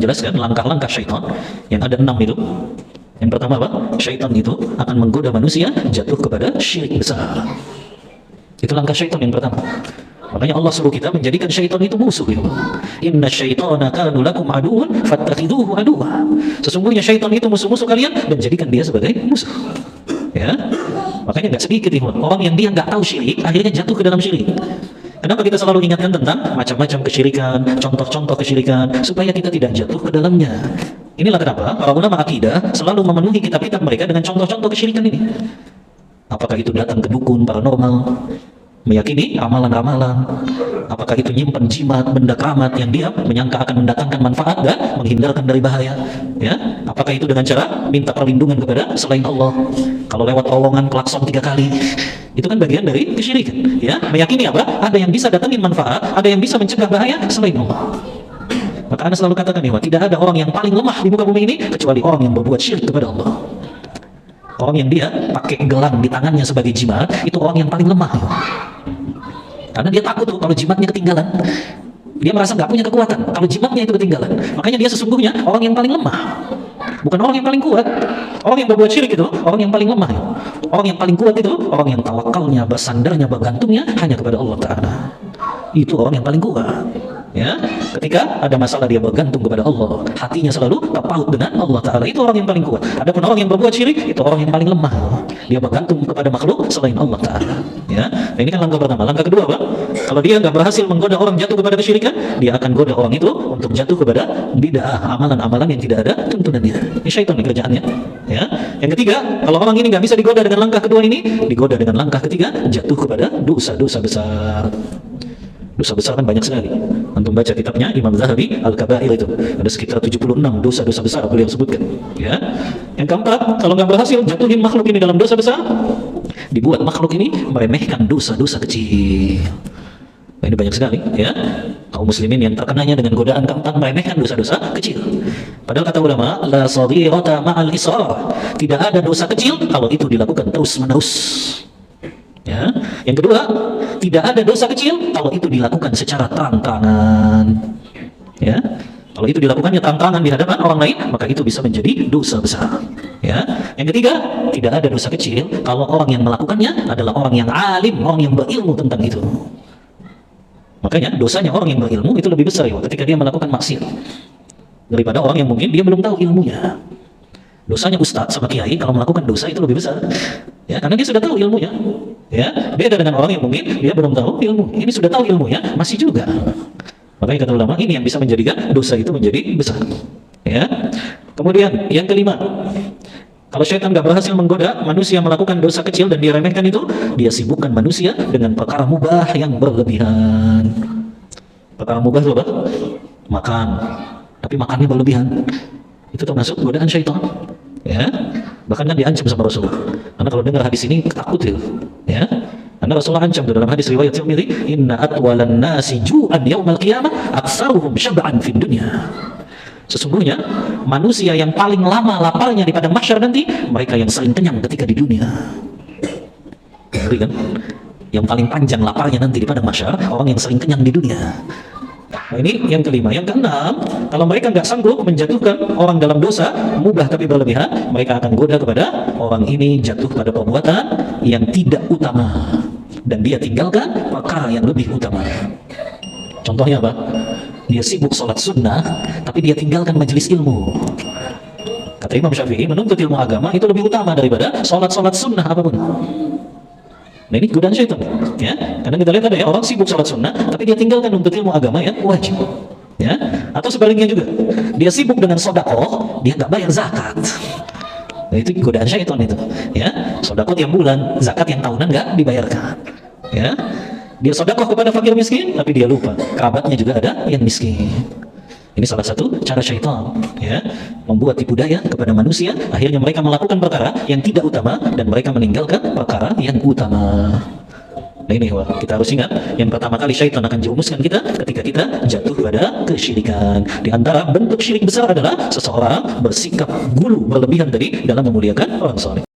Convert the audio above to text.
jelaskan langkah-langkah syaitan yang ada 6 itu. Yang pertama apa? Syaitan itu akan menggoda manusia jatuh kepada syirik besar. Itu langkah syaitan yang pertama. Makanya Allah suruh kita menjadikan syaitan itu musuh. Inna syaitana kanu lakum aduwwan fattakhiduhu aduwwa. Sesungguhnya syaitan itu musuh-musuh kalian dan jadikan dia sebagai musuh. Ya. Makanya nggak sedikit orang yang dia nggak tahu syirik akhirnya jatuh ke dalam syirik. Kenapa kita selalu ingatkan tentang macam-macam kesyirikan, contoh-contoh kesyirikan, supaya kita tidak jatuh ke dalamnya. Inilah kenapa para ulama akidah selalu memenuhi kitab-kitab mereka dengan contoh-contoh kesyirikan ini. Apakah itu datang ke dukun, paranormal, meyakini amalan-amalan, apakah itu nyimpan jimat, benda keramat yang dia menyangka akan mendatangkan manfaat dan menghindarkan dari bahaya, ya? Apakah itu dengan cara minta perlindungan kepada selain Allah, kalau lewat terowongan klakson 3 kali, itu kan bagian dari kesyirikan, ya? Meyakini apa? Ada yang bisa datangin manfaat, ada yang bisa mencegah bahaya selain Allah. Maka Anda selalu katakan bahwa tidak ada orang yang paling lemah di muka bumi ini kecuali orang yang berbuat syirik kepada Allah. Orang yang dia pakai gelang di tangannya sebagai jimat, itu orang yang paling lemah. Karena dia takut tuh kalau jimatnya ketinggalan. Dia merasa nggak punya kekuatan kalau jimatnya itu ketinggalan. Makanya dia sesungguhnya orang yang paling lemah. Bukan orang yang paling kuat. Orang yang berbuat syirik itu orang yang paling lemah. Orang yang paling kuat itu orang yang tawakalnya, bersandarnya, bergantungnya hanya kepada Allah Ta'ala. Itu orang yang paling kuat. Ya, ketika ada masalah dia bergantung kepada Allah, hatinya selalu terpaut dengan Allah Ta'ala, itu orang yang paling kuat. Adapun orang yang berbuat syirik, itu orang yang paling lemah, dia bergantung kepada makhluk selain Allah Ta'ala. Ya, nah, ini kan langkah pertama. Langkah kedua apa? Kalau dia nggak berhasil menggoda orang jatuh kepada kesyirikan, dia akan goda orang itu untuk jatuh kepada bid'ah, amalan-amalan yang tidak ada tuntunannya. Ini syaitan nih kerjaannya. Ya, yang ketiga, kalau orang ini nggak bisa digoda dengan langkah kedua ini, digoda dengan langkah ketiga, jatuh kepada dosa-dosa besar. Dosa besar kan banyak sekali. Antum baca kitabnya Imam Zahabi Al-Kabair, itu ada sekitar 76 dosa-dosa besar beliau sebutkan. Ya. Yang keempat, kalau nggak berhasil jatuhin makhluk ini dalam dosa besar, dibuat makhluk ini meremehkan dosa-dosa kecil. Nah, ini banyak sekali, ya. Kaum muslimin yang terkenanya dengan godaan keempat meremehkan dosa-dosa kecil. Padahal kata ulama, la saghirata ma'al israr. Tidak ada dosa kecil kalau itu dilakukan terus-menerus. Ya. Yang kedua, tidak ada dosa kecil kalau itu dilakukan secara terang-terangan. Ya. Kalau itu dilakukannya terang-terangan di hadapan orang lain, maka itu bisa menjadi dosa besar. Ya. Yang ketiga, tidak ada dosa kecil kalau orang yang melakukannya adalah orang yang alim, orang yang berilmu tentang itu. Makanya dosanya orang yang berilmu itu lebih besar ya, ketika dia melakukan maksiat daripada orang yang mungkin dia belum tahu ilmunya. Dosanya ustadz sama kiai kalau melakukan dosa itu lebih besar, ya, karena dia sudah tahu ilmunya. Ya, beda dengan orang yang mungkin dia belum tahu ilmu. Ini sudah tahu ilmunya, masih juga. Makanya kata ulama, ini yang bisa menjadikan dosa itu menjadi besar. Ya. Kemudian yang kelima, kalau syaitan nggak berhasil menggoda manusia melakukan dosa kecil dan dia remehkan itu, dia sibukkan manusia dengan perkara mubah yang berlebihan. Perkara mubah itu apa? Makan, tapi makannya berlebihan. Itu termasuk godaan syaitan. Ya, bahkan kan diancam sama Rasulullah. Karena kalau dengar hadis ini takut ya. Karena Rasulullah ancam dalam hadis riwayat Tirmidzi, inna atwalan nasi ju'an yaumal qiyamah aktsaruhum syab'an fid dunya. Sesungguhnya manusia yang paling lama laparnya di padang mahsyar nanti mereka yang sering kenyang ketika di dunia. Ngeri kan? Yang paling panjang laparnya nanti di padang mahsyar orang yang sering kenyang di dunia. Nah, ini yang kelima. Yang keenam, kalau mereka nggak sanggup menjatuhkan orang dalam dosa mubah tapi berlebihan, mereka akan goda kepada orang ini jatuh pada perbuatan yang tidak utama dan dia tinggalkan perkara yang lebih utama. Contohnya apa? Dia sibuk sholat sunnah tapi dia tinggalkan majelis ilmu. Kata Imam Syafi'i, menuntut ilmu agama itu lebih utama daripada sholat sunnah apapun. Nah, ini godaan syaitan, ya. Karena kita lihat ada ya orang sibuk sholat sunnah, tapi dia tinggalkan untuk ilmu agama yang wajib, ya. Atau sebaliknya juga, dia sibuk dengan sedekah, dia nggak bayar zakat. Nah, itu godaan syaitan itu, ya. Sedekah tiap bulan, zakat yang tahunan nggak dibayarkan, ya. Dia sedekah kepada fakir miskin, tapi dia lupa kerabatnya juga ada yang miskin. Ini salah satu cara syaitan, ya, membuat tipu daya kepada manusia. Akhirnya mereka melakukan perkara yang tidak utama dan mereka meninggalkan perkara yang utama. Nah, ini kita harus ingat, yang pertama kali syaitan akan jerumuskan kita ketika kita jatuh pada kesyirikan. Di antara bentuk syirik besar adalah seseorang bersikap gulu berlebihan tadi dalam memuliakan orang saleh.